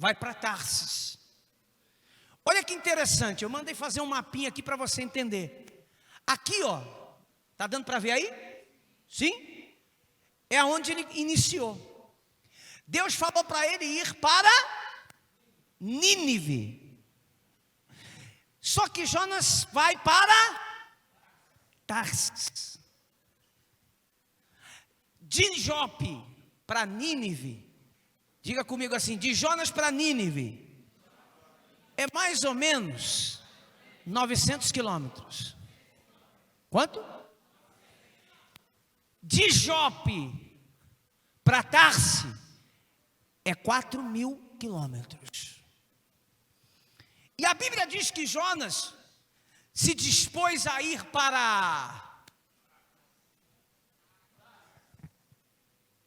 vai para Tarsis. Olha que interessante, eu mandei fazer um mapinha aqui para você entender. Aqui, ó, tá dando para ver aí? Sim? É onde ele iniciou. Deus falou para ele ir para Nínive. Só que Jonas vai para Tarsis. De Jope para Nínive. Diga comigo assim, de Jonas para Nínive. É mais ou menos 900 quilômetros. Quanto? De Jope para Tarsis é 4.000 quilômetros. E a Bíblia diz que Jonas se dispôs a ir para...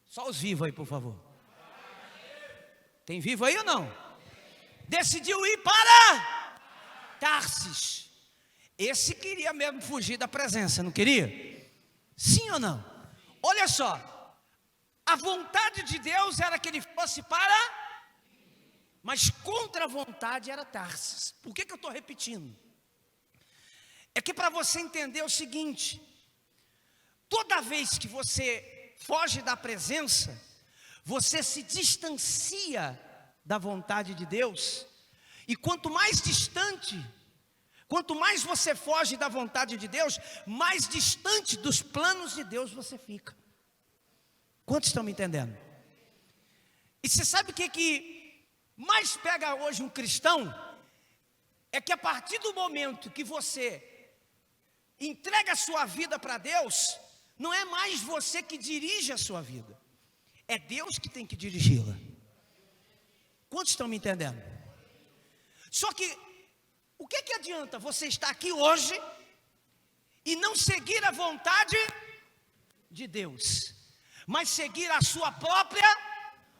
Só os vivos aí, por favor. Tem vivo aí ou não? Decidiu ir para Tarsis. Esse queria mesmo fugir da presença, não queria? Sim ou não? Olha só, a vontade de Deus era que ele fosse para, mas contra a vontade era Tarsis. Por que eu estou repetindo? É que para você entender o seguinte, toda vez que você foge da presença, você se distancia da vontade de Deus, e quanto mais distante, quanto mais você foge da vontade de Deus, mais distante dos planos de Deus você fica. Quantos estão me entendendo? E você sabe o que mais pega hoje um cristão? É que a partir do momento que você entrega a sua vida para Deus, não é mais você que dirige a sua vida, é Deus que tem que dirigi-la. Quantos estão me entendendo? Só que, o que adianta você estar aqui hoje e não seguir a vontade de Deus, mas seguir a sua própria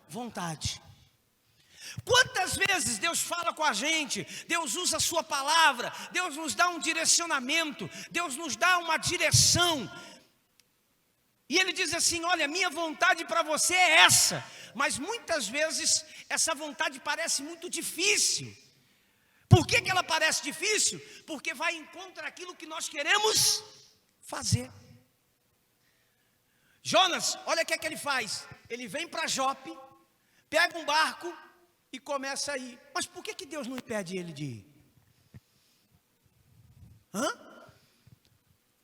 vontade? Quantas vezes Deus fala com a gente, Deus usa a sua palavra, Deus nos dá um direcionamento, Deus nos dá uma direção, e Ele diz assim, olha, minha vontade para você é essa, mas muitas vezes essa vontade parece muito difícil. Por que ela parece difícil? Porque vai em contra aquilo que nós queremos fazer. Jonas, olha o que é que ele faz, ele vem para Jope, pega um barco e começa a ir. Mas por que Deus não impede ele de ir?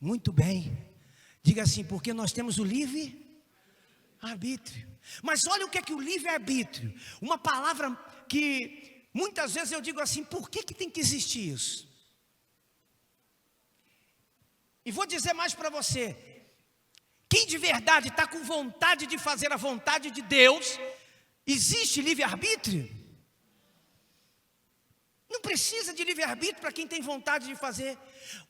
Muito bem, diga assim, porque nós temos o livre-arbítrio. Mas olha o que é que o livre-arbítrio, uma palavra que muitas vezes eu digo assim, por que tem que existir isso? E vou dizer mais para você, quem de verdade está com vontade de fazer a vontade de Deus, existe livre-arbítrio? Não precisa de livre-arbítrio para quem tem vontade de fazer.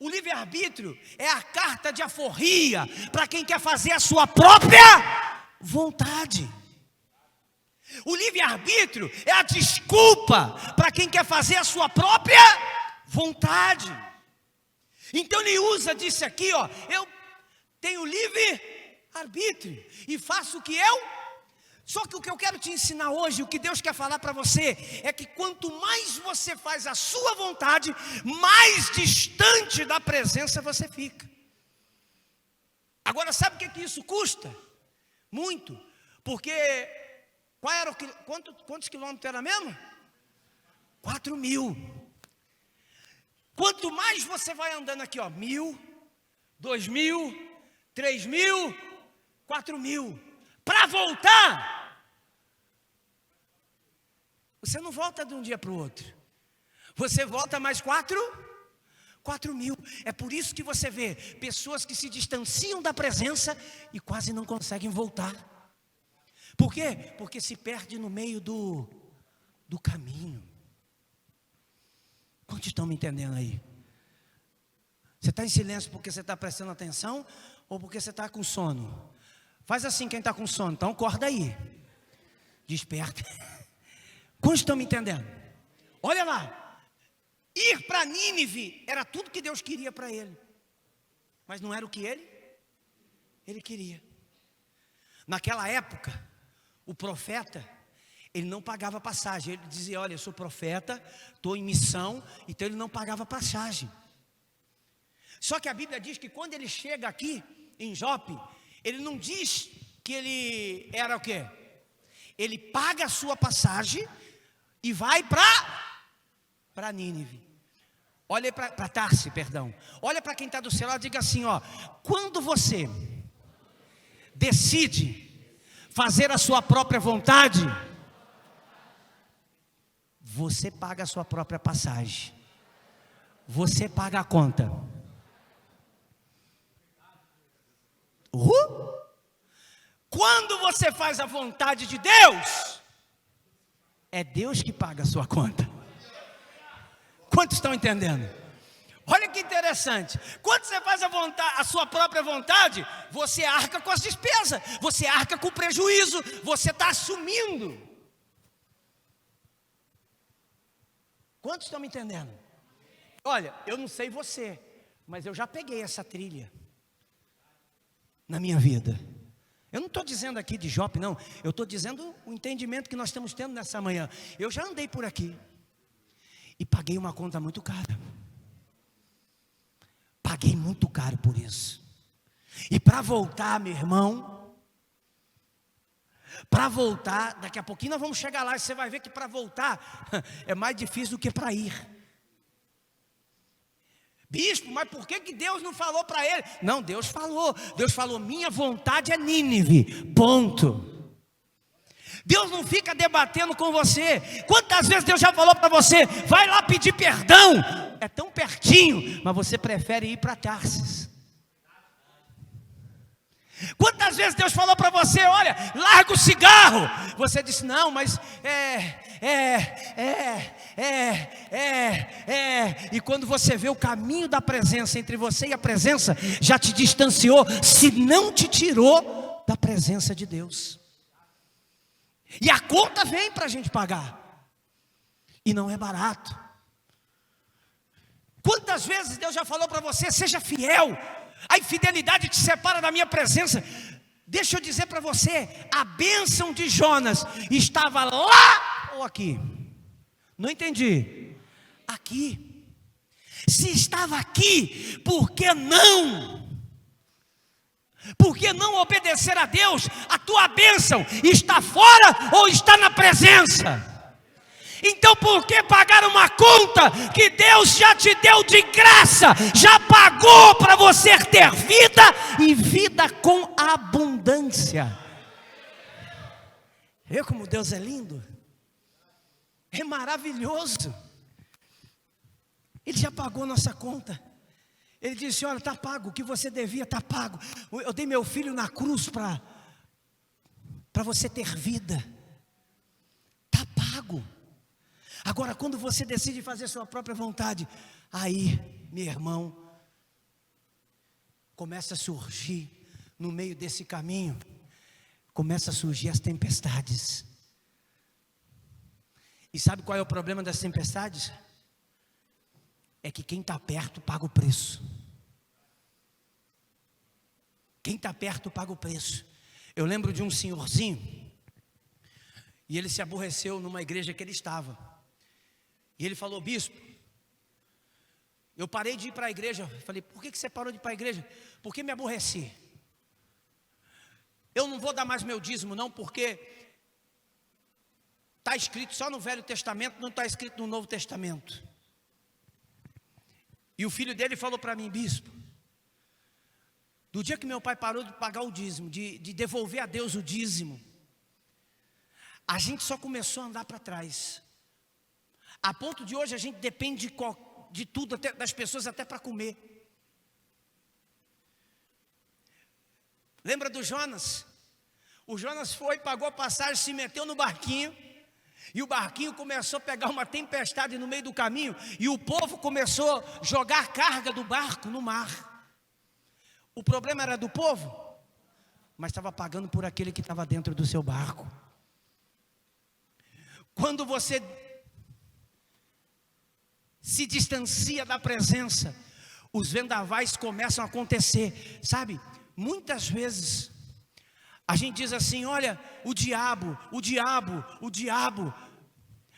O livre-arbítrio é a carta de alforria para quem quer fazer a sua própria vontade. O livre-arbítrio é a desculpa para quem quer fazer a sua própria vontade. Então ele usa disso aqui, ó, eu tenho livre-arbítrio e faço o que eu. Só que o que eu quero te ensinar hoje, o que Deus quer falar para você, é que quanto mais você faz a sua vontade, mais distante da presença você fica. Agora sabe o que isso custa? Muito, porque quantos quilômetros era mesmo? 4.000. Quanto mais você vai andando aqui, ó, 1.000, 2.000, 3.000, 4.000, para voltar, você não volta de um dia para o outro, você volta mais 4.000. É por isso que você vê pessoas que se distanciam da presença e quase não conseguem voltar. Por quê? Porque se perde no meio do caminho. Quantos estão me entendendo aí? Você está em silêncio porque você está prestando atenção ou porque você está com sono? Faz assim quem está com sono, então acorda aí. Desperta. Quantos estão me entendendo? Olha lá. Ir para Nínive era tudo que Deus queria para ele. Mas não era o que ele queria. Naquela época, o profeta Ele não pagava passagem. Ele dizia: olha, eu sou profeta, estou em missão. Então ele não pagava passagem. Só que a Bíblia diz que quando ele chega aqui em Jope, ele não diz que ele era o quê? Ele paga a sua passagem e vai para Nínive. Olha para Tarse, perdão. Olha para quem está do seu lado e diga assim, ó: quando você decide fazer a sua própria vontade, você paga a sua própria passagem. Você paga a conta. Quando você faz a vontade de Deus, é Deus que paga a sua conta. Quantos estão entendendo? Olha que interessante. Quando você faz a sua própria vontade, você arca com as despesas, você arca com o prejuízo, você está assumindo. Quantos estão me entendendo? Olha, eu não sei você, mas eu já peguei essa trilha na minha vida. Eu não estou dizendo aqui de Jope, não. Eu estou dizendo o entendimento que nós estamos tendo nessa manhã. Eu já andei por aqui e paguei uma conta muito cara. Paguei muito caro por isso. E para voltar, meu irmão, para voltar, daqui a pouquinho nós vamos chegar lá e você vai ver que para voltar é mais difícil do que para ir. Bispo, mas por que Deus não falou para ele? Não, Deus falou. Deus falou: minha vontade é Nínive, ponto. Deus não fica debatendo com você. Quantas vezes Deus já falou para você: vai lá pedir perdão? É tão pertinho, mas você prefere ir para Tarsis. Quantas vezes Deus falou para você: olha, larga o cigarro? Você disse: não, mas e quando você vê o caminho da presença entre você e a presença, já te distanciou, se não te tirou da presença de Deus. E a conta vem para a gente pagar, e não é barato. Quantas vezes Deus já falou para você: seja fiel, a infidelidade te separa da minha presença. Deixa eu dizer para você, a bênção de Jonas estava lá ou aqui? Não entendi. Aqui. Se estava aqui, por que não? Por que não obedecer a Deus? A tua bênção está fora ou está na presença? Então por que pagar uma conta que Deus já te deu de graça? Já pagou para você ter vida e vida com abundância. Vê como Deus é lindo? É maravilhoso. Ele já pagou nossa conta. Ele disse: olha, está pago, o que você devia está pago. Eu dei meu filho na cruz para você ter vida. Está pago. Agora, quando você decide fazer sua própria vontade, aí, meu irmão, começa a surgir no meio desse caminho, começa a surgir as tempestades. E sabe qual é o problema das tempestades? É que quem está perto paga o preço. Quem está perto paga o preço. Eu lembro de um senhorzinho, e ele se aborreceu numa igreja que ele estava. E ele falou: bispo, eu parei de ir para a igreja. Eu falei: por que você parou de ir para a igreja? Porque me aborreci. Eu não vou dar mais meu dízimo não, porque está escrito só no Velho Testamento, não está escrito no Novo Testamento. E o filho dele falou para mim: bispo, do dia que meu pai parou de pagar o dízimo, de devolver a Deus o dízimo, a gente só começou a andar para trás. A ponto de hoje a gente depende de tudo, até das pessoas, até para comer. Lembra do Jonas? O Jonas foi, pagou a passagem, se meteu no barquinho, e o barquinho começou a pegar uma tempestade no meio do caminho, e o povo começou a jogar a carga do barco no mar. O problema era do povo, mas estava pagando por aquele que estava dentro do seu barco. Quando você se distancia da presença, os vendavais começam a acontecer. Sabe, muitas vezes A gente diz assim: olha, o diabo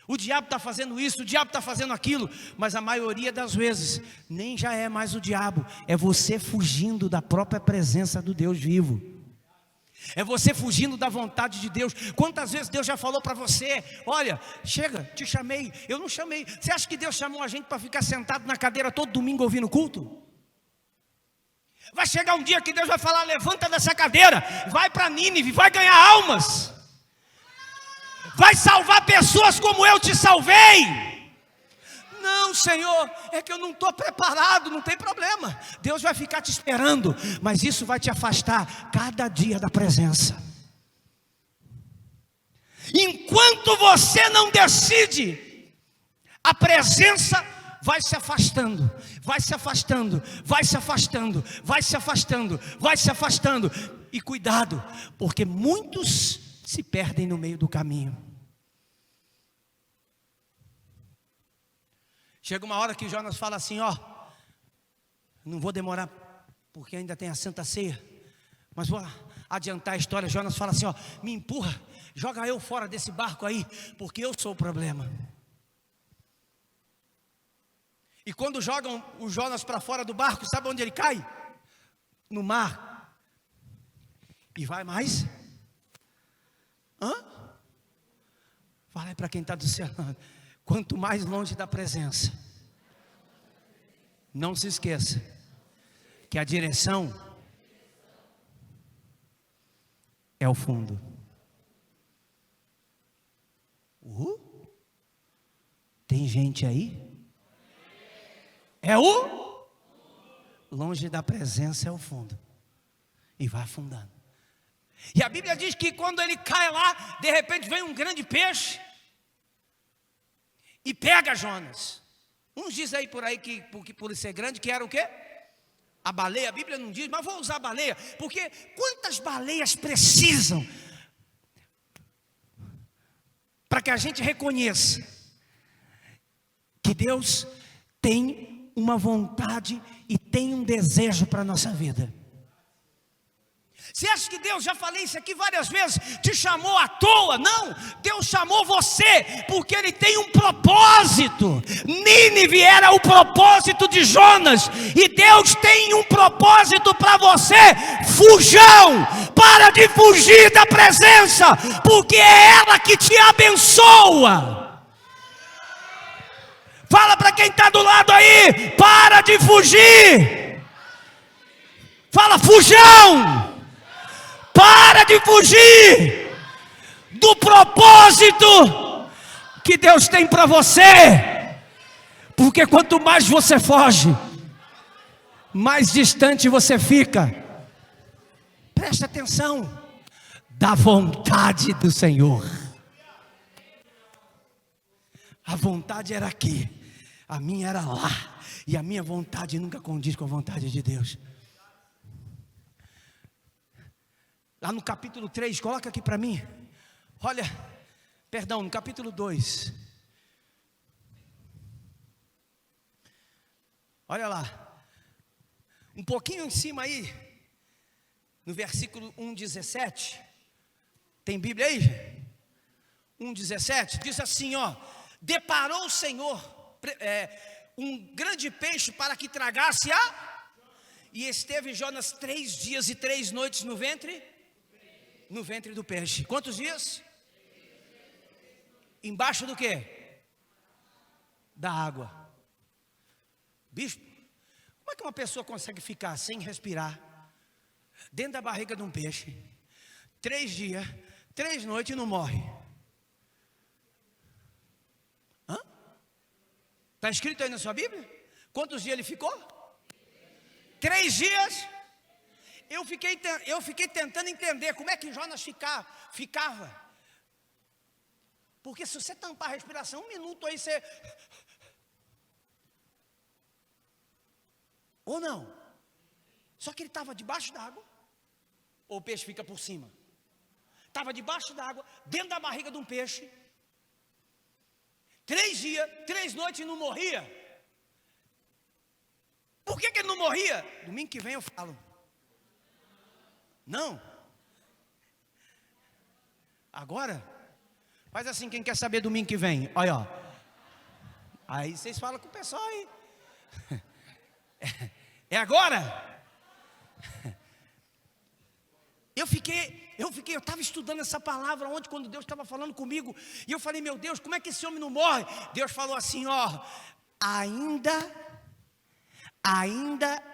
está fazendo isso, o diabo está fazendo aquilo. Mas a maioria das vezes, nem já é mais o diabo, é você fugindo da própria presença do Deus vivo. É você fugindo da vontade de Deus. Quantas vezes Deus já falou para você: olha, chega, te chamei. Eu não chamei. Você acha que Deus chamou a gente para ficar sentado na cadeira todo domingo ouvindo culto? Vai chegar um dia que Deus vai falar: levanta dessa cadeira, vai para Nínive, vai ganhar almas, vai salvar pessoas como eu te salvei. Não, Senhor, é que eu não estou preparado. Não tem problema, Deus vai ficar te esperando, mas isso vai te afastar cada dia da presença. Enquanto você não decide, a presença vai se afastando, vai se afastando, vai se afastando, vai se afastando, vai se afastando. E cuidado, porque muitos se perdem no meio do caminho. Chega uma hora que Jonas fala assim: ó, não vou demorar porque ainda tem a Santa Ceia, mas vou adiantar a história. Jonas fala assim: ó, me empurra, joga eu fora desse barco aí, porque eu sou o problema. E quando jogam o Jonas para fora do barco, sabe onde ele cai? No mar. E vai mais? Fala aí para quem está do seu lado: quanto mais longe da presença, não se esqueça que a direção é o fundo. Tem gente aí? É o longe da presença é o fundo. E vai afundando. E a Bíblia diz que quando ele cai lá, de repente vem um grande peixe e pega Jonas. Uns dizem aí por aí que por ser grande, que era o quê? A baleia. A Bíblia não diz, mas vou usar a baleia, porque quantas baleias precisam para que a gente reconheça que Deus tem uma vontade e tem um desejo para a nossa vida? Você acha que Deus, já falei isso aqui várias vezes, te chamou à toa? Não, Deus chamou você porque Ele tem um propósito. Nínive era o propósito de Jonas, e Deus tem um propósito para você. Fujão, para de fugir da presença, porque é ela que te abençoa. Fala para quem está do lado aí: para de fugir. Fala: fujão, para de fugir do propósito que Deus tem para você. Porque quanto mais você foge, mais distante você fica. Presta atenção, da vontade do Senhor. A vontade era aqui, a minha era lá, e a minha vontade nunca condiz com a vontade de Deus. Lá no capítulo 3, coloca aqui para mim. Olha, perdão, no capítulo 2. Olha lá, um pouquinho em cima aí, no versículo 1:17. Tem Bíblia aí? 1:17, diz assim, ó: deparou o Senhor um grande peixe para que tragasse e esteve Jonas 3 dias e 3 noites no ventre do peixe. Quantos dias? Embaixo do quê? Da água. Bicho, como é que uma pessoa consegue ficar sem respirar dentro da barriga de um peixe 3 dias, 3 noites e não morre? Está escrito aí na sua Bíblia? Quantos dias ele ficou? 3 dias. Eu fiquei tentando entender como é que Jonas ficava. Porque se você tampar a respiração 1 minuto aí você... Ou não? Só que ele estava debaixo d'água. Ou o peixe fica por cima? Estava debaixo d'água, dentro da barriga de um peixe. 3 dias, 3 noites e não morria. Por que ele não morria? Domingo que vem eu falo. Não. Agora? Faz assim, quem quer saber domingo que vem. Olha, ó. Aí vocês falam com o pessoal aí. É agora? Eu estava estudando essa palavra ontem, quando Deus estava falando comigo, e eu falei, meu Deus, como é que esse homem não morre? Deus falou assim, ó, ainda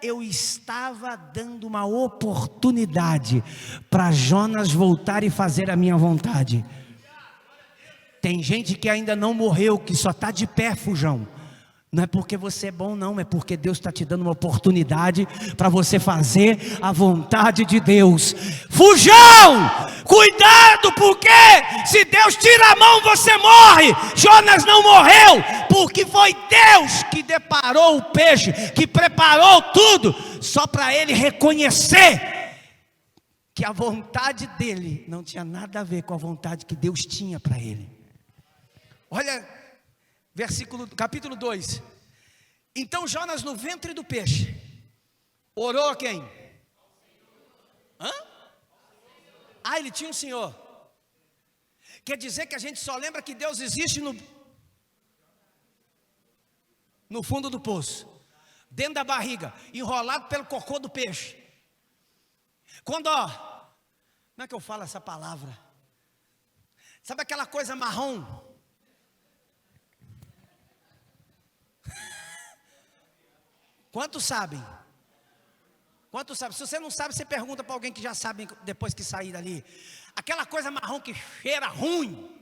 eu estava dando uma oportunidade para Jonas voltar e fazer a minha vontade. Tem gente que ainda não morreu, que só está de pé, fujão. Não é porque você é bom, não, é porque Deus está te dando uma oportunidade para você fazer a vontade de Deus. Fujão! Cuidado, porque se Deus tira a mão, você morre. Jonas não morreu, porque foi Deus que deparou o peixe, que preparou tudo, só para ele reconhecer que a vontade dele não tinha nada a ver com a vontade que Deus tinha para ele. Olha, capítulo 2. Então Jonas, no ventre do peixe, orou a quem? Hã? Ele tinha um Senhor. Quer dizer que a gente só lembra que Deus existe no fundo do poço, dentro da barriga, enrolado pelo cocô do peixe. Quando, como é que eu falo essa palavra? Sabe aquela coisa marrom? Quantos sabem? Quantos sabem? Se você não sabe, você pergunta para alguém que já sabe depois que sair dali. Aquela coisa marrom que cheira ruim.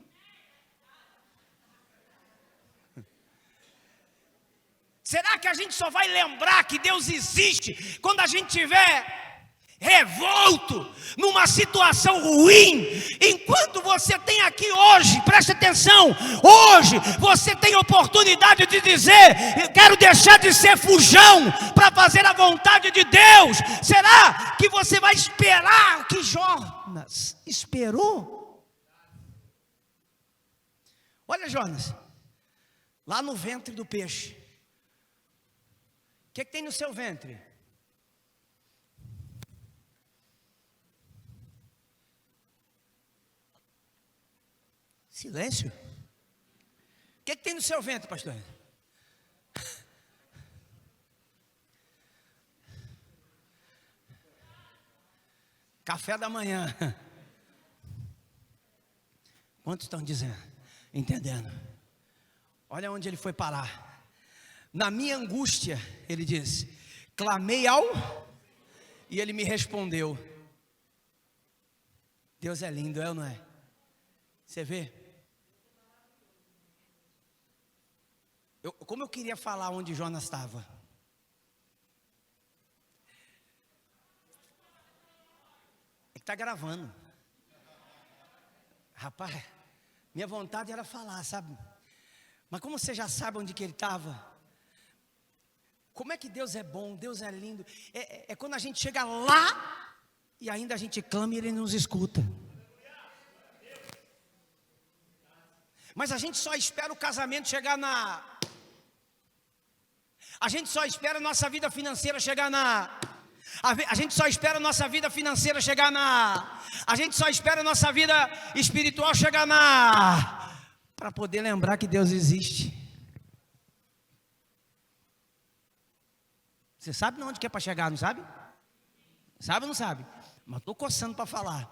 Será que a gente só vai lembrar que Deus existe quando a gente tiver revolto, numa situação ruim? Enquanto você tem aqui hoje, preste atenção, hoje você tem oportunidade de dizer, eu quero deixar de ser fujão para fazer a vontade de Deus. Será que você vai esperar o que Jonas esperou? Olha, Jonas, lá no ventre do peixe, o que tem no seu ventre? Silêncio. O que tem no seu ventre, pastor? Café da manhã. Quantos estão dizendo? Entendendo? Olha onde ele foi parar. Na minha angústia, ele disse, clamei ao, e ele me respondeu. Deus é lindo, é ou não é? Você vê? Como eu queria falar onde Jonas estava. É que está gravando. Rapaz, minha vontade era falar, sabe? Mas como você já sabe onde que ele estava? Como é que Deus é bom, Deus é lindo. É quando a gente chega lá e ainda a gente clama e Ele nos escuta. Mas a gente só espera o casamento chegar a gente só espera a nossa vida financeira chegar a gente só espera a nossa vida financeira chegar a gente só espera a nossa vida espiritual chegar para poder lembrar que Deus existe. Você sabe onde que é para chegar, não sabe? Sabe ou não sabe? Mas estou coçando para falar.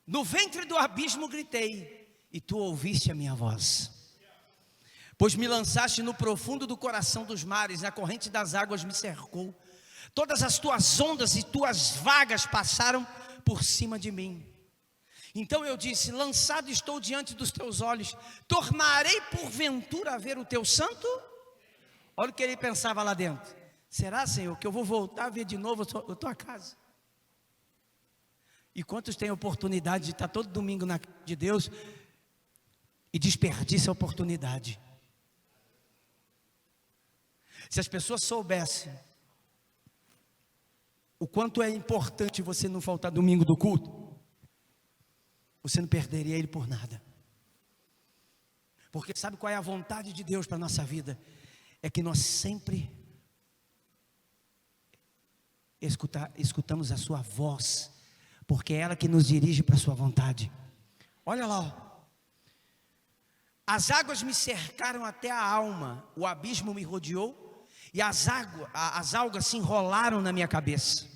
No ventre do abismo gritei, e tu ouviste a minha voz. Pois me lançaste no profundo do coração dos mares, na corrente das águas me cercou. Todas as tuas ondas e tuas vagas passaram por cima de mim. Então eu disse, lançado estou diante dos teus olhos, tornarei porventura a ver o teu santo? Olha o que ele pensava lá dentro. Será, Senhor, que eu vou voltar a ver de novo a tua casa? E quantos têm a oportunidade de estar todo domingo na casa de Deus e desperdiça a oportunidade? Se as pessoas soubessem o quanto é importante você não faltar domingo do culto, você não perderia ele por nada. Porque sabe qual é a vontade de Deus para a nossa vida? É que nós sempre escutamos a sua voz, porque é ela que nos dirige para a sua vontade. Olha lá, ó. As águas me cercaram até a alma, o abismo me rodeou, e as algas se enrolaram na minha cabeça.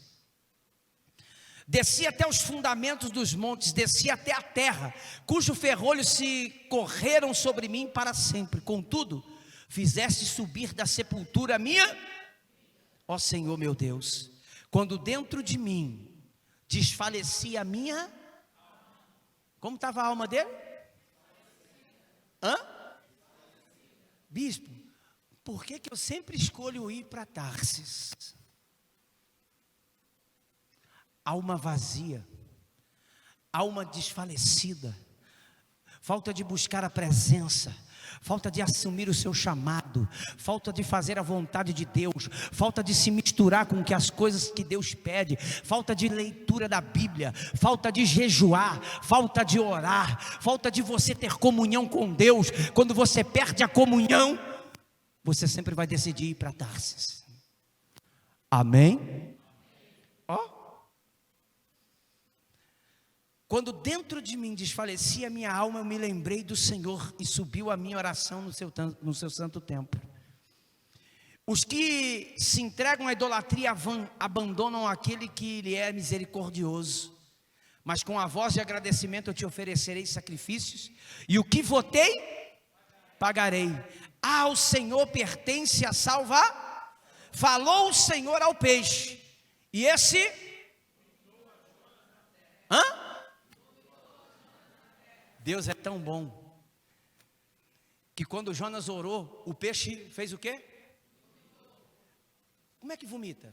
Desci até os fundamentos dos montes, desci até a terra, cujo ferrolho se correram sobre mim para sempre. Contudo, fizeste subir da sepultura a minha, ó Senhor meu Deus, quando dentro de mim desfalecia a minha, como estava a alma dele? Bispo, por que eu sempre escolho ir para Tarsis? Alma vazia, alma desfalecida, falta de buscar a presença, falta de assumir o seu chamado, falta de fazer a vontade de Deus, falta de se misturar com as coisas que Deus pede, falta de leitura da Bíblia, falta de jejuar, falta de orar, falta de você ter comunhão com Deus. Quando você perde a comunhão, você sempre vai decidir ir para Tarsis. Amém? Ó. Quando dentro de mim desfalecia a minha alma, eu me lembrei do Senhor e subiu a minha oração no seu santo templo. Os que se entregam à idolatria vã abandonam aquele que lhe é misericordioso. Mas com a voz de agradecimento eu te oferecerei sacrifícios, e o que votei, pagarei. Ao Senhor pertence a salvar. Falou o Senhor ao peixe, e esse... Deus é tão bom, que quando Jonas orou, o peixe fez o quê? Como é que vomita?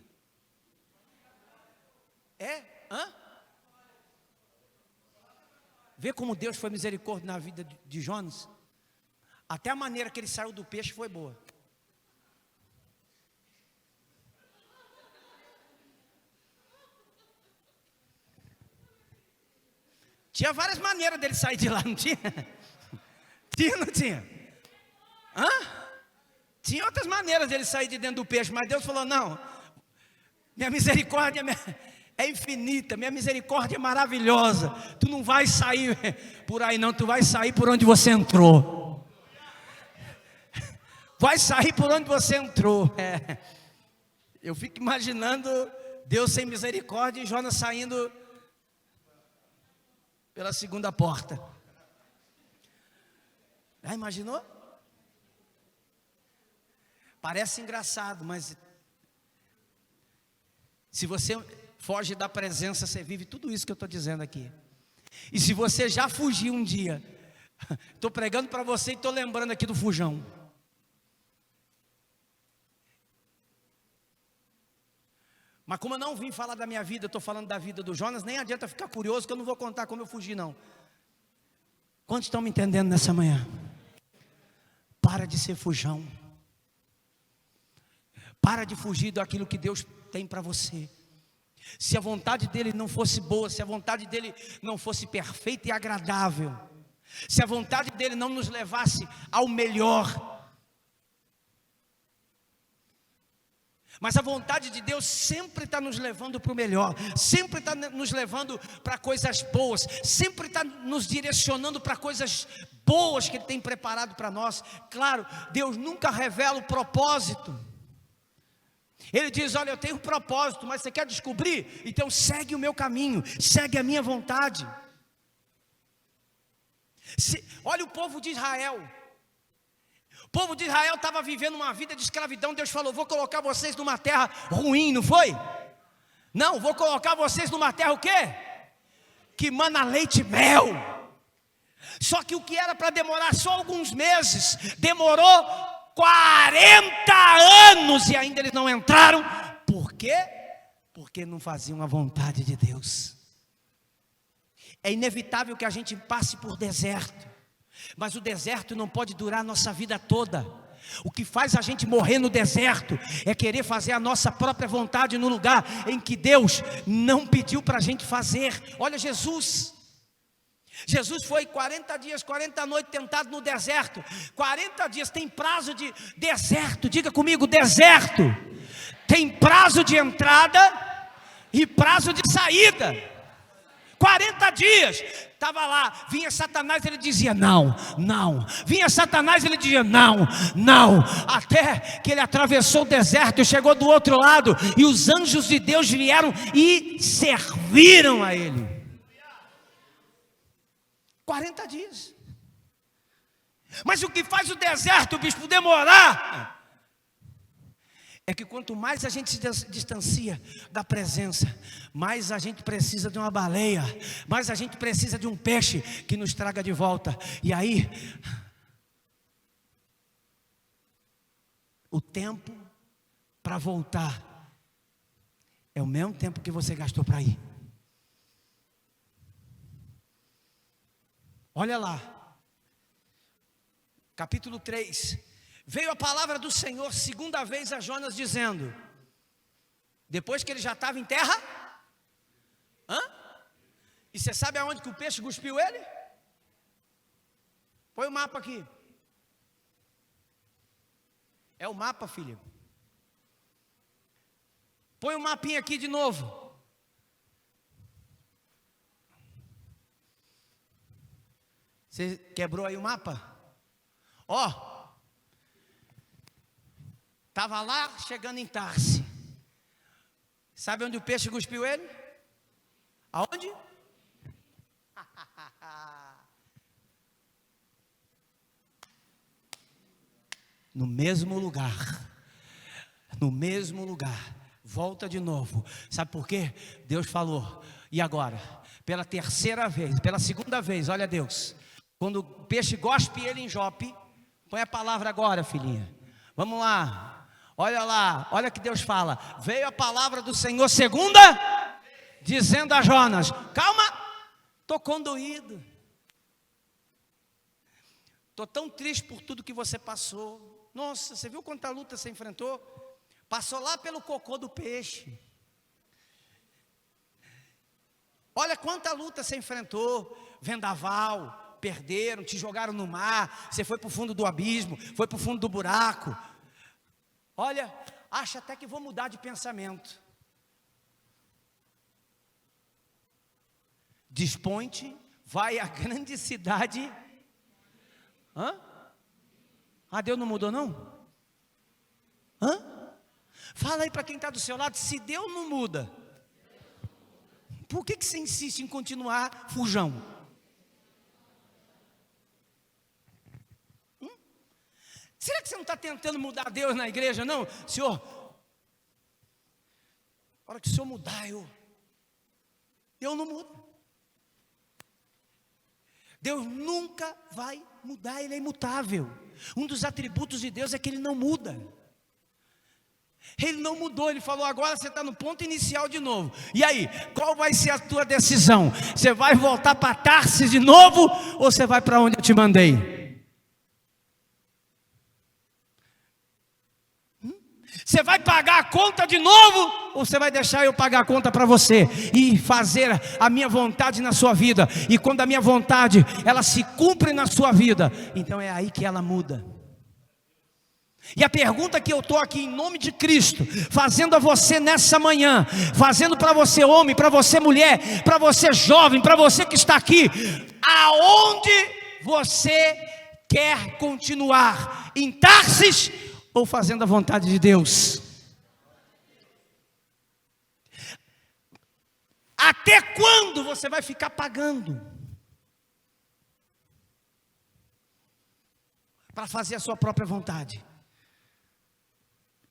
Vê como Deus foi misericórdia na vida de Jonas? Até a maneira que ele saiu do peixe foi boa. Tinha várias maneiras dele sair de lá, não tinha? Tinha ou não tinha? Tinha outras maneiras dele sair de dentro do peixe, mas Deus falou: não, minha misericórdia é infinita, minha misericórdia é maravilhosa. Tu não vai sair por aí não, tu vai sair por onde você entrou. Vai sair por onde você entrou. Eu fico imaginando Deus sem misericórdia e Jonas saindo pela segunda porta. Já imaginou? Parece engraçado, mas se você foge da presença, você vive tudo isso que eu estou dizendo aqui. E se você já fugiu um dia, estou pregando para você e estou lembrando aqui do fujão. Mas como eu não vim falar da minha vida, eu estou falando da vida do Jonas, nem adianta ficar curioso que eu não vou contar como eu fugi não. Quantos estão me entendendo nessa manhã? Para de ser fujão. Para de fugir daquilo que Deus tem para você. Se a vontade dele não fosse boa, se a vontade dele não fosse perfeita e agradável, se a vontade dele não nos levasse ao melhor, mas a vontade de Deus sempre está nos levando para o melhor, sempre está nos levando para coisas boas, sempre está nos direcionando para coisas boas que Ele tem preparado para nós. Claro, Deus nunca revela o propósito. Ele diz: olha, eu tenho um propósito, mas você quer descobrir? Então segue o meu caminho, segue a minha vontade. Olha o povo de Israel. O povo de Israel estava vivendo uma vida de escravidão. Deus falou: vou colocar vocês numa terra ruim, não foi? Não, vou colocar vocês numa terra o quê? Que mana leite e mel. Só que o que era para demorar só alguns meses, demorou 40 anos e ainda eles não entraram. Por quê? Porque não faziam a vontade de Deus. É inevitável que a gente passe por deserto, mas o deserto não pode durar a nossa vida toda. O que faz a gente morrer no deserto é querer fazer a nossa própria vontade no lugar em que Deus não pediu para a gente fazer. Olha Jesus foi 40 dias, 40 noites tentado no deserto. 40 dias tem prazo de deserto. Diga comigo, deserto tem prazo de entrada e prazo de saída. 40 dias, estava lá, vinha Satanás, ele dizia não, não. Vinha Satanás, ele dizia não, não. Até que ele atravessou o deserto, chegou do outro lado, e os anjos de Deus vieram e serviram a ele. 40 dias. Mas o que faz o deserto, bispo, demorar, é que quanto mais a gente se distancia da presença, mais a gente precisa de uma baleia, mais a gente precisa de um peixe que nos traga de volta. E aí, o tempo para voltar é o mesmo tempo que você gastou para ir. Olha lá, capítulo 3. Veio a palavra do Senhor segunda vez a Jonas dizendo, depois que ele já estava em terra, e você sabe aonde que o peixe cuspiu ele? Põe o mapa aqui. É o mapa, filho. Põe o mapinha aqui de novo. Você quebrou aí o mapa? Ó. Estava lá, chegando em Tarse. Sabe onde o peixe cuspiu ele? Aonde? No mesmo lugar. No mesmo lugar. Volta de novo. Sabe por quê? Deus falou. E agora? Pela terceira vez, pela segunda vez, olha Deus. Quando o peixe gospe ele em Jope, põe a palavra agora, filhinha. Vamos lá. Olha lá, olha que Deus fala. Veio a palavra do Senhor segunda, dizendo a Jonas, calma, estou condoído. Estou tão triste por tudo que você passou. Nossa, você viu quanta luta você enfrentou? Passou lá pelo cocô do peixe. Olha quanta luta você enfrentou. Vendaval, perderam, te jogaram no mar. Você foi para o fundo do abismo, foi para o fundo do buraco. Olha, acha até que vou mudar de pensamento. Dispõe-te, vai à grande cidade. Deus não mudou não? Fala aí para quem está do seu lado, se Deus não muda, por que você insiste em continuar fujão? Será que você não está tentando mudar Deus na igreja, não? Senhor, a hora que o Senhor mudar, eu não mudo. Deus nunca vai mudar, Ele é imutável. Um dos atributos de Deus é que Ele não muda. Ele não mudou, Ele falou, agora você está no ponto inicial de novo. E aí, qual vai ser a tua decisão? Você vai voltar para Tarsis de novo, ou você vai para onde eu te mandei? Você vai pagar a conta de novo, ou você vai deixar eu pagar a conta para você e fazer a minha vontade na sua vida? E quando a minha vontade, ela se cumpre na sua vida, então é aí que ela muda. E a pergunta que eu estou aqui em nome de Cristo, fazendo a você nessa manhã, fazendo para você homem, para você mulher, para você jovem, para você que está aqui, aonde você quer continuar? Em Tarsis ou fazendo a vontade de Deus? Até quando você vai ficar pagando para fazer a sua própria vontade?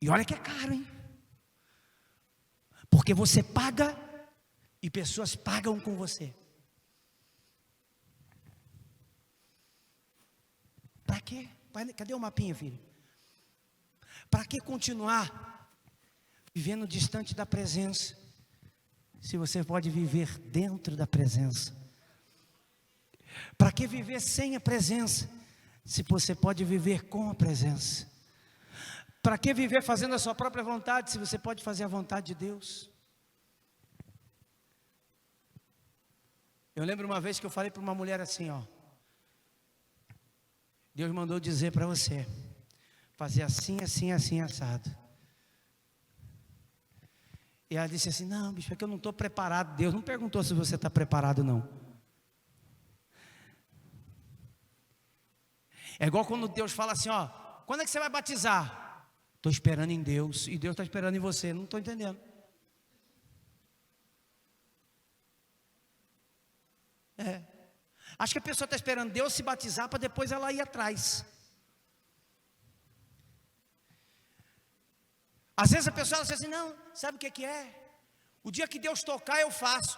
E olha que é caro, hein? Porque você paga e pessoas pagam com você. Para quê? Cadê o mapinha, filho? Para que continuar vivendo distante da presença, se você pode viver dentro da presença? Para que viver sem a presença, se você pode viver com a presença? Para que viver fazendo a sua própria vontade, se você pode fazer a vontade de Deus? Eu lembro uma vez que eu falei para uma mulher assim, Deus mandou dizer para você fazer assim, assim, assim, assado. E ela disse assim: não, bicho, é que eu não estou preparado. Deus não perguntou se você está preparado, não. É igual quando Deus fala assim: ó, quando é que você vai batizar? Estou esperando em Deus, e Deus está esperando em você. Não estou entendendo. Acho que a pessoa está esperando Deus se batizar para depois ela ir atrás. Às vezes a pessoa diz assim: não, sabe o que é? O dia que Deus tocar eu faço.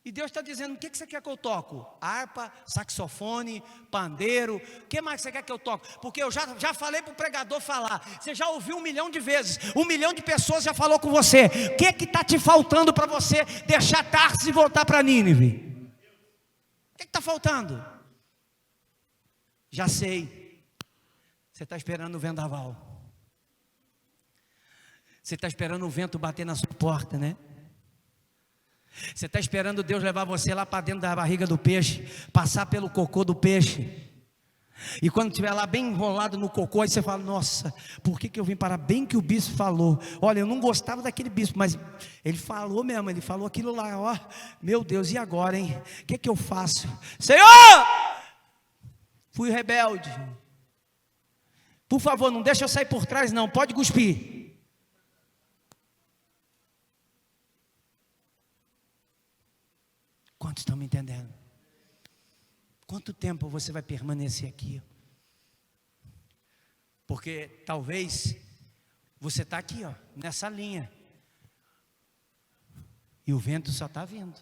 E Deus está dizendo: o que você quer que eu toco? Harpa, saxofone, pandeiro. O que mais você quer que eu toque? Porque eu já falei para o pregador falar. Você já ouviu 1 milhão de vezes. 1 milhão de pessoas já falou com você. O que está te faltando para você deixar Tarsis e voltar para Nínive? O que está faltando? Já sei. Você está esperando o vendaval. Você está esperando o vento bater na sua porta, né? Você está esperando Deus levar você lá para dentro da barriga do peixe, passar pelo cocô do peixe. E quando estiver lá bem enrolado no cocô, aí você fala: nossa, por que eu vim parar? Bem que o bispo falou. Olha, eu não gostava daquele bispo, mas ele falou mesmo, ele falou aquilo lá. Ó, meu Deus, e agora, hein? O que eu faço? Senhor, fui rebelde. Por favor, não deixa eu sair por trás não, pode cuspir. Quantos estão me entendendo? Quanto tempo você vai permanecer aqui? Porque talvez você está aqui, ó, nessa linha, e o vento só está vindo.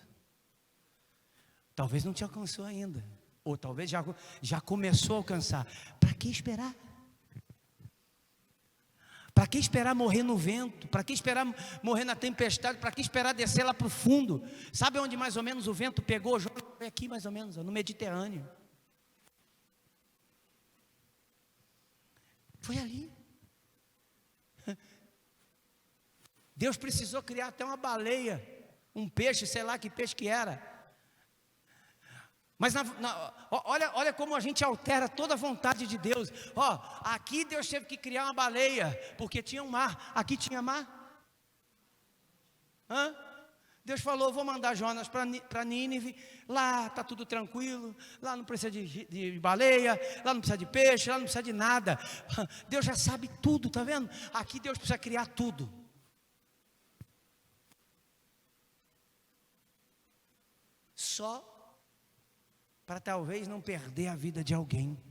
Talvez não te alcançou ainda, ou talvez já começou a alcançar. Para que esperar? Para que esperar morrer no vento? Para que esperar morrer na tempestade? Para que esperar descer lá para o fundo? Sabe onde mais ou menos o vento pegou? Foi aqui mais ou menos, no Mediterrâneo. Foi ali. Deus precisou criar até uma baleia, um peixe, sei lá que peixe que era. Mas olha como a gente altera toda a vontade de Deus. Ó, aqui Deus teve que criar uma baleia, porque tinha um mar. Aqui tinha mar. Deus falou: vou mandar Jonas para Nínive. Lá está tudo tranquilo. Lá não precisa de baleia. Lá não precisa de peixe. Lá não precisa de nada. Deus já sabe tudo, está vendo? Aqui Deus precisa criar tudo. Só para talvez não perder a vida de alguém.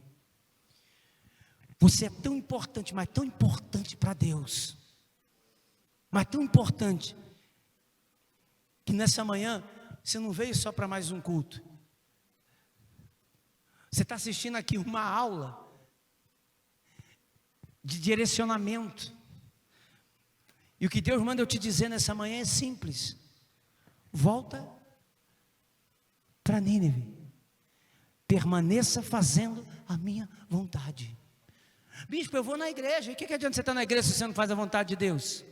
Você é tão importante, mas tão importante para Deus, mas tão importante, que nessa manhã você não veio só para mais um culto. Você está assistindo aqui uma aula de direcionamento. E o que Deus manda eu te dizer nessa manhã é simples: volta para Nínive. Permaneça fazendo a minha vontade. Bispo, eu vou na igreja. E o que adianta você estar na igreja se você não faz a vontade de Deus?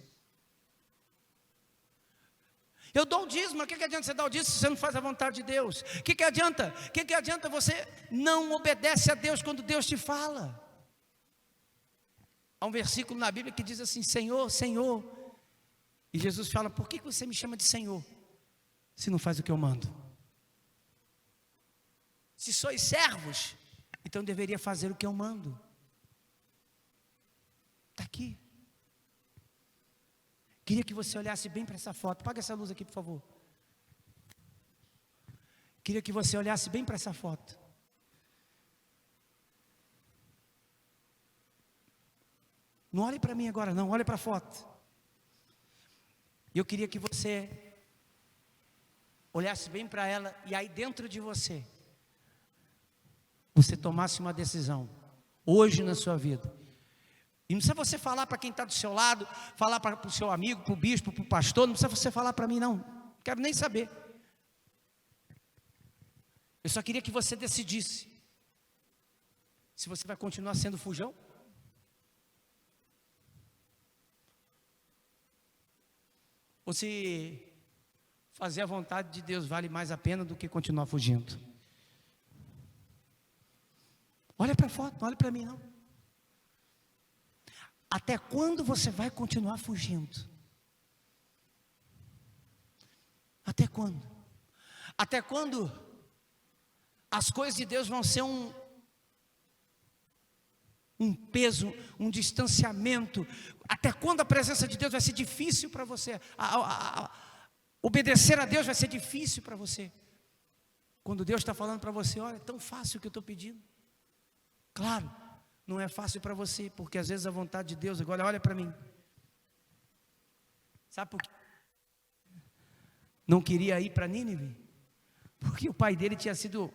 Eu dou o dízimo. O que adianta você dar o dízimo se você não faz a vontade de Deus? O que adianta? O que adianta você não obedece a Deus quando Deus te fala? Há um versículo na Bíblia que diz assim: Senhor, Senhor. E Jesus fala: por que você me chama de Senhor se não faz o que eu mando? Se sois servos, então deveria fazer o que eu mando. Está aqui. Queria que você olhasse bem para essa foto. Apaga essa luz aqui, por favor. Queria que você olhasse bem para essa foto. Não olhe para mim agora não, olhe para a foto. E eu queria que você olhasse bem para ela, e aí dentro de você tomasse uma decisão, hoje na sua vida. E não precisa você falar para quem está do seu lado, falar para o seu amigo, para o bispo, para o pastor, não precisa você falar para mim não, não quero nem saber. Eu só queria que você decidisse, se você vai continuar sendo fujão, ou se fazer a vontade de Deus vale mais a pena do que continuar fugindo. Olha para a foto, não olha para mim não. Até quando você vai continuar fugindo? Até quando? Até quando as coisas de Deus vão ser um peso, um distanciamento? Até quando a presença de Deus vai ser difícil para você? Obedecer a Deus vai ser difícil para você? Quando Deus está falando para você, olha, é tão fácil o que eu estou pedindo. Claro, não é fácil para você, porque às vezes a vontade de Deus, agora olha para mim. Sabe por quê? Não queria ir para Nínive? Porque o pai dele tinha sido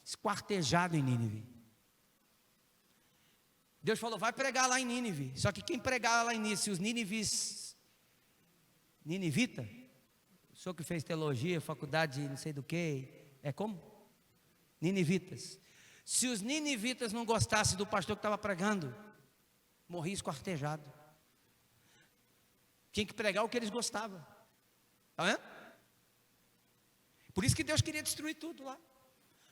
esquartejado em Nínive. Deus falou, vai pregar lá em Nínive. Só que quem pregar lá em Nínive, se os Ninivita, o senhor que fez teologia, faculdade não sei do que, é como? Ninivitas. Se os ninivitas não gostassem do pastor que estava pregando, morria esquartejado. Tinha que pregar o que eles gostavam. Está vendo? Por isso que Deus queria destruir tudo lá.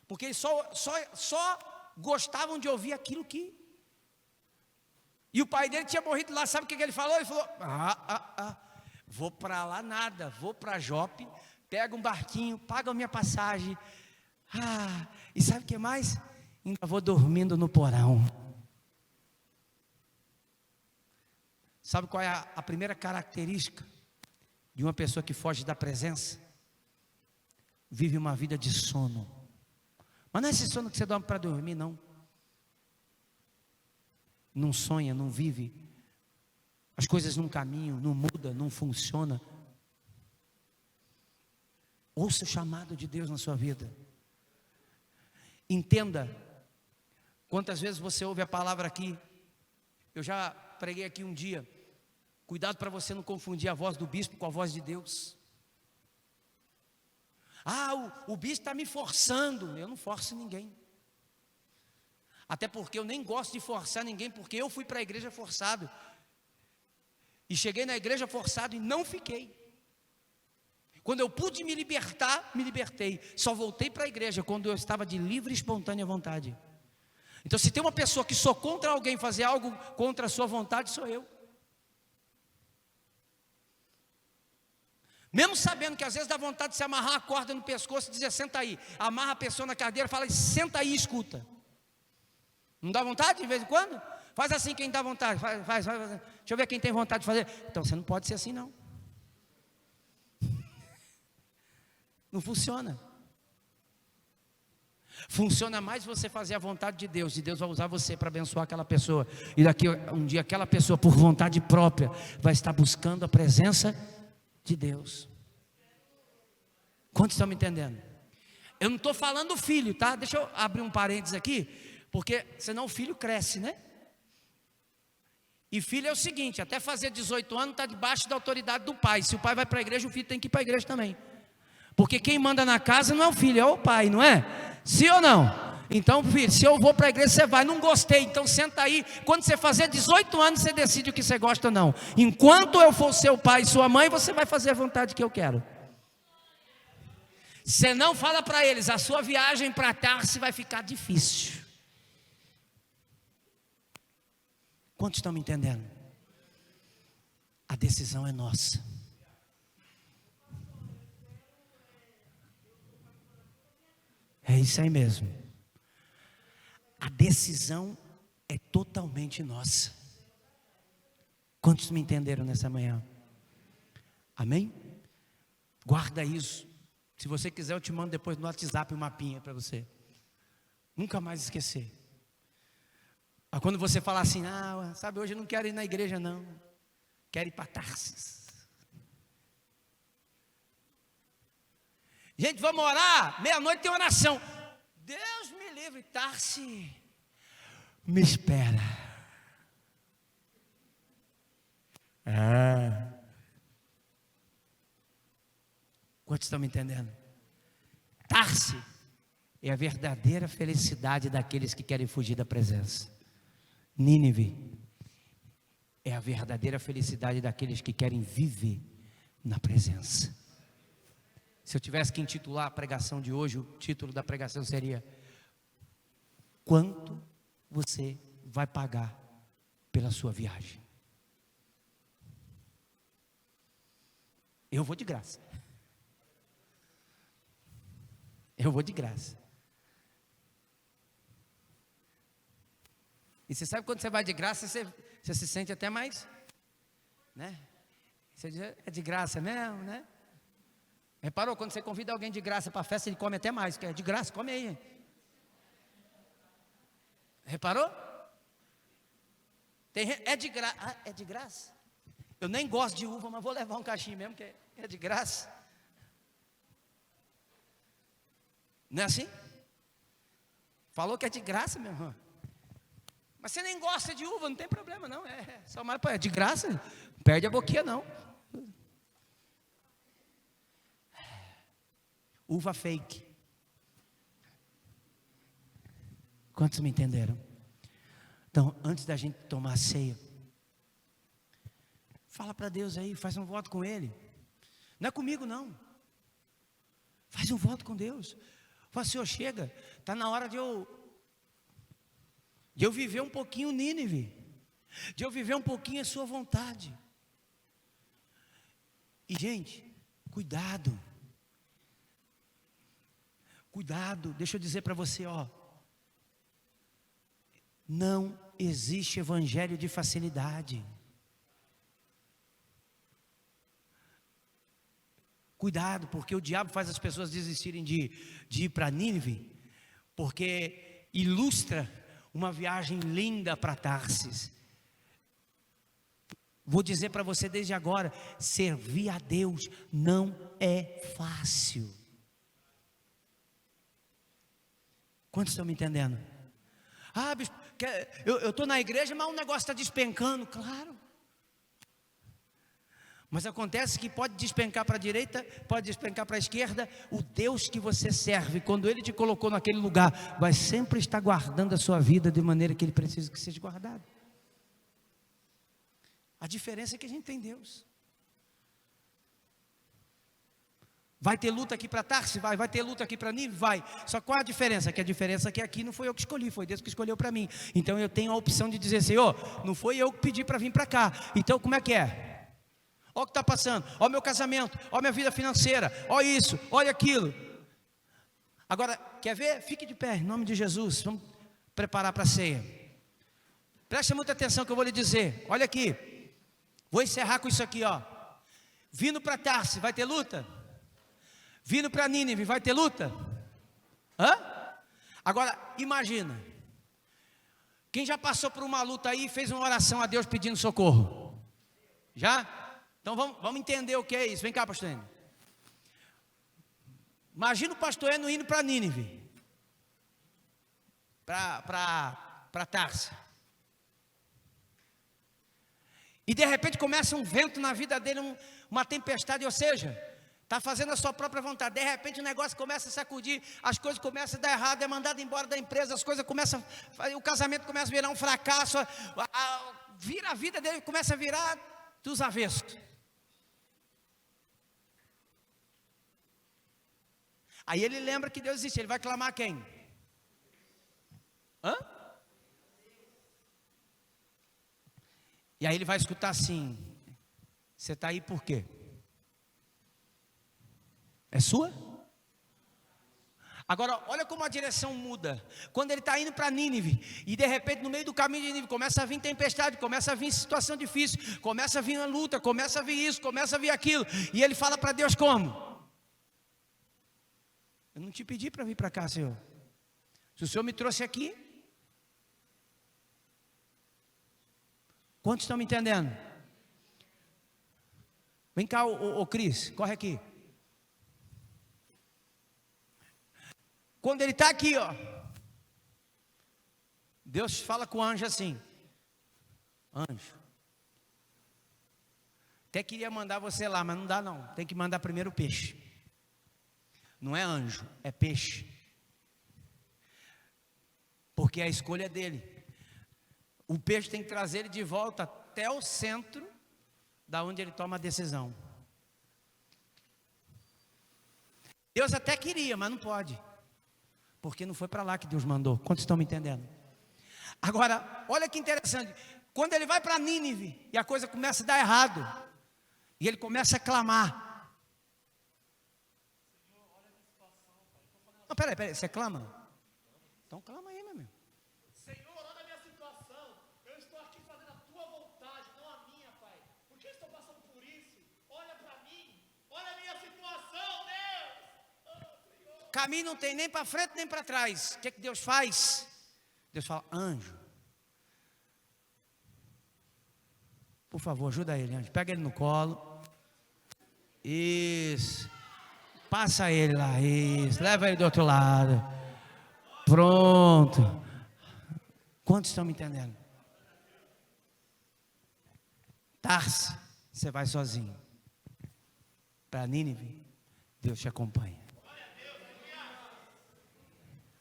Porque eles só gostavam de ouvir aquilo que... E o pai dele tinha morrido lá, sabe o que ele falou? Ele falou, vou para lá nada, vou para Jope, pego um barquinho, pago a minha passagem. E sabe o que mais? Ainda vou dormindo no porão. Sabe qual é a primeira característica de uma pessoa que foge da presença? Vive uma vida de sono. Mas não é esse sono que você dorme para dormir, não. Não sonha, não vive. As coisas não caminham, não muda, não funciona. Ouça o chamado de Deus na sua vida. Entenda. Quantas vezes você ouve a palavra aqui? Eu já preguei aqui um dia. Cuidado para você não confundir a voz do bispo com a voz de Deus. O bispo está me forçando. Eu não forço ninguém. Até porque eu nem gosto de forçar ninguém, porque eu fui para a igreja forçado. E cheguei na igreja forçado e não fiquei. Quando eu pude me libertar, me libertei. Só voltei para a igreja quando eu estava de livre e espontânea vontade. Então, se tem uma pessoa que só contra alguém fazer algo contra a sua vontade, sou eu. Mesmo sabendo que às vezes dá vontade de se amarrar a corda no pescoço e dizer, senta aí. Amarra a pessoa na cadeira, fala, senta aí e escuta. Não dá vontade de vez em quando? Faz assim quem dá vontade. Faz. Deixa eu ver quem tem vontade de fazer. Então você não pode ser assim não. Não funciona. Funciona mais você fazer a vontade de Deus. E Deus vai usar você para abençoar aquela pessoa. E daqui um dia aquela pessoa por vontade própria vai estar buscando a presença de Deus. Quantos estão me entendendo? Eu não estou falando filho, tá? Deixa eu abrir um parênteses aqui. Porque senão o filho cresce, né? E filho é o seguinte, até fazer 18 anos está debaixo da autoridade do pai. Se o pai vai para a igreja, o filho tem que ir para a igreja também. Porque quem manda na casa não é o filho, é o pai, não é? Sim ou não? Então, filho, se eu vou para a igreja, você vai. Não gostei, então senta aí. Quando você fazer 18 anos, você decide o que você gosta ou não. Enquanto eu for seu pai e sua mãe, você vai fazer a vontade que eu quero. Você não fala para eles, a sua viagem para Tarso vai ficar difícil. Quantos estão me entendendo? A decisão é nossa. É isso aí mesmo. A decisão é totalmente nossa. Quantos me entenderam nessa manhã? Amém? Guarda isso. Se você quiser, eu te mando depois no WhatsApp um mapinha para você. Nunca mais esquecer. Quando você falar assim, sabe, hoje eu não quero ir na igreja não, quero ir para Tarsis. Gente, vamos orar, meia-noite tem oração. Deus me livre, Tarsis, me espera. Quantos estão me entendendo? Tarsis é a verdadeira felicidade daqueles que querem fugir da presença. Nínive é a verdadeira felicidade daqueles que querem viver na presença. Se eu tivesse que intitular a pregação de hoje, o título da pregação seria: quanto você vai pagar pela sua viagem? Eu vou de graça. Eu vou de graça. E você sabe quando você vai de graça, você se sente até mais, né? Você diz, é de graça mesmo, né? Reparou, quando você convida alguém de graça para a festa, ele come até mais, que é de graça, come aí. Reparou? É de graça. Ah, é de graça? Eu nem gosto de uva, mas vou levar um cachinho mesmo, que é de graça. Não é assim? Falou que é de graça, meu irmão. Mas você nem gosta de uva, não tem problema não. Só mais é de graça, não perde a boquinha não. Uva fake. Quantos me entenderam? Então, antes da gente tomar a ceia, fala para Deus aí, faz um voto com Ele. Não é comigo não. Faz um voto com Deus. Fala, Senhor, chega, está na hora de eu viver um pouquinho Nínive, de eu viver um pouquinho a sua vontade. E gente, cuidado, deixa eu dizer para você, não existe evangelho de facilidade. Cuidado, porque o diabo faz as pessoas desistirem de ir para Nínive, porque ilustra uma viagem linda para Tarsis. Vou dizer para você desde agora, servir a Deus não é fácil. Quantos estão me entendendo? Ah, bispo, eu estou na igreja, mas o negócio está despencando. Claro. Mas acontece que pode despencar para a direita, pode despencar para a esquerda. O Deus que você serve, quando Ele te colocou naquele lugar, vai sempre estar guardando a sua vida de maneira que Ele precisa que seja guardado. A diferença é que a gente tem Deus. Vai ter luta aqui para Tarsis? Vai ter luta aqui para Nínive? Vai. Só qual a diferença? Que a diferença é que aqui não foi eu que escolhi, foi Deus que escolheu para mim. Então eu tenho a opção de dizer, Senhor, não foi eu que pedi para vir para cá. Então como é que é? Olha o que está passando, olha o meu casamento, olha a minha vida financeira, olha isso, olha aquilo. Agora, quer ver? Fique de pé, em nome de Jesus. Vamos preparar para a ceia. Preste muita atenção que eu vou lhe dizer. Olha aqui, vou encerrar com isso aqui, Vindo para Tarsis, vai ter luta? Vindo para Nínive, vai ter luta? Agora, imagina, quem já passou por uma luta aí e fez uma oração a Deus pedindo socorro? Já? Então vamos entender o que é isso. Vem cá, pastor Eno. Imagina o pastor Eno indo para Nínive, para Tarsis. E de repente começa um vento na vida dele, uma tempestade, ou seja, está fazendo a sua própria vontade. De repente o negócio começa a sacudir, as coisas começam a dar errado, é mandado embora da empresa, as coisas começam, o casamento começa a virar um fracasso, a vida dele começa a virar dos avessos. Aí ele lembra que Deus existe, ele vai clamar a quem? E aí ele vai escutar assim, você está aí por quê? É sua? Agora, olha como a direção muda. Quando ele está indo para Nínive, e de repente no meio do caminho de Nínive, começa a vir tempestade, começa a vir situação difícil, começa a vir a luta, começa a vir isso, começa a vir aquilo, e ele fala para Deus como? Eu não te pedi para vir para cá, Senhor. Se o Senhor me trouxe aqui, quantos estão me entendendo? Vem cá, ô Cris, corre aqui. Quando ele está aqui, Deus fala com o anjo assim: anjo, até queria mandar você lá, mas não dá não, tem que mandar primeiro o peixe. Não é anjo, é peixe. Porque a escolha é dele. O peixe tem que trazer ele de volta até o centro, da onde ele toma a decisão. Deus até queria, mas não pode. Porque não foi para lá que Deus mandou. Quantos estão me entendendo? Agora, olha que interessante. Quando ele vai para Nínive, e a coisa começa a dar errado, e ele começa a clamar. Não, peraí, você clama? Então clama aí, meu amigo. Senhor, olha a minha situação. Eu estou aqui fazendo a tua vontade, não a minha, Pai. Por que estou passando por isso? Olha para mim. Olha a minha situação, Deus. Oh, Caminho não tem nem para frente nem para trás. O que Deus faz? Deus fala, anjo, por favor, ajuda ele, anjo. Pega ele no colo. Isso. Passa ele lá, isso. Leva ele do outro lado. Pronto. Quantos estão me entendendo? Tarse, você vai sozinho. Para Nínive, Deus te acompanha.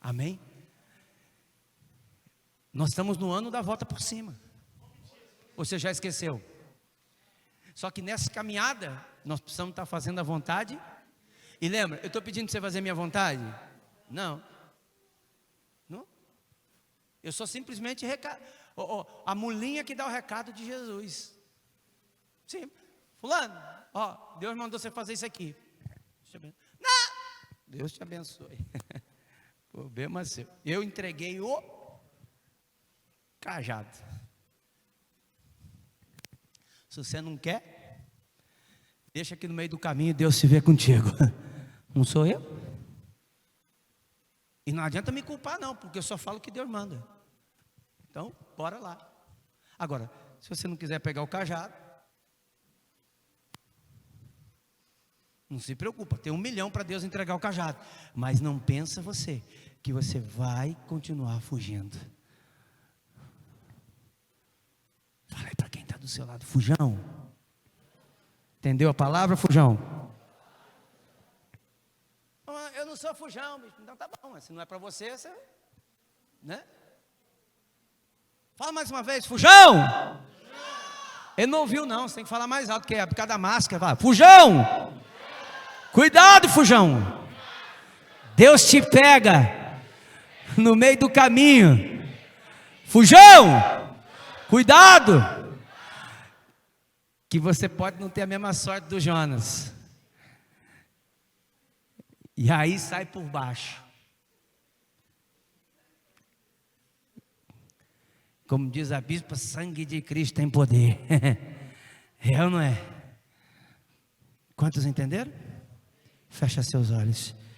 Amém? Nós estamos no ano da volta por cima. Ou você já esqueceu? Só que nessa caminhada, nós precisamos estar fazendo a vontade. E lembra, eu estou pedindo para você fazer minha vontade? Não. Não? Eu sou simplesmente a mulinha que dá o recado de Jesus. Sim. Fulano, Deus mandou você fazer isso aqui. Não. Deus te abençoe. Problema seu. Eu entreguei o cajado. Se você não quer, deixa aqui no meio do caminho, Deus se vê contigo. Não sou eu? E não adianta me culpar não, porque eu só falo o que Deus manda. Então, bora lá. Agora, se você não quiser pegar o cajado, não se preocupa, tem 1 milhão para Deus entregar o cajado. Mas não pensa você, que você vai continuar fugindo. Fala aí para quem está do seu lado, fujão. Entendeu a palavra, fujão? Eu não sou fujão, bicho. Então tá bom, se não é para você, você... né? Fala mais uma vez, fujão! Ele não ouviu não, você tem que falar mais alto, que é por causa da máscara. Fala, fujão! Cuidado, fujão! Deus te pega no meio do caminho. Fujão! Cuidado! Que você pode não ter a mesma sorte do Jonas. E aí sai por baixo. Como diz a bispa, sangue de Cristo tem poder. É ou não é? Quantos entenderam? Fecha seus olhos.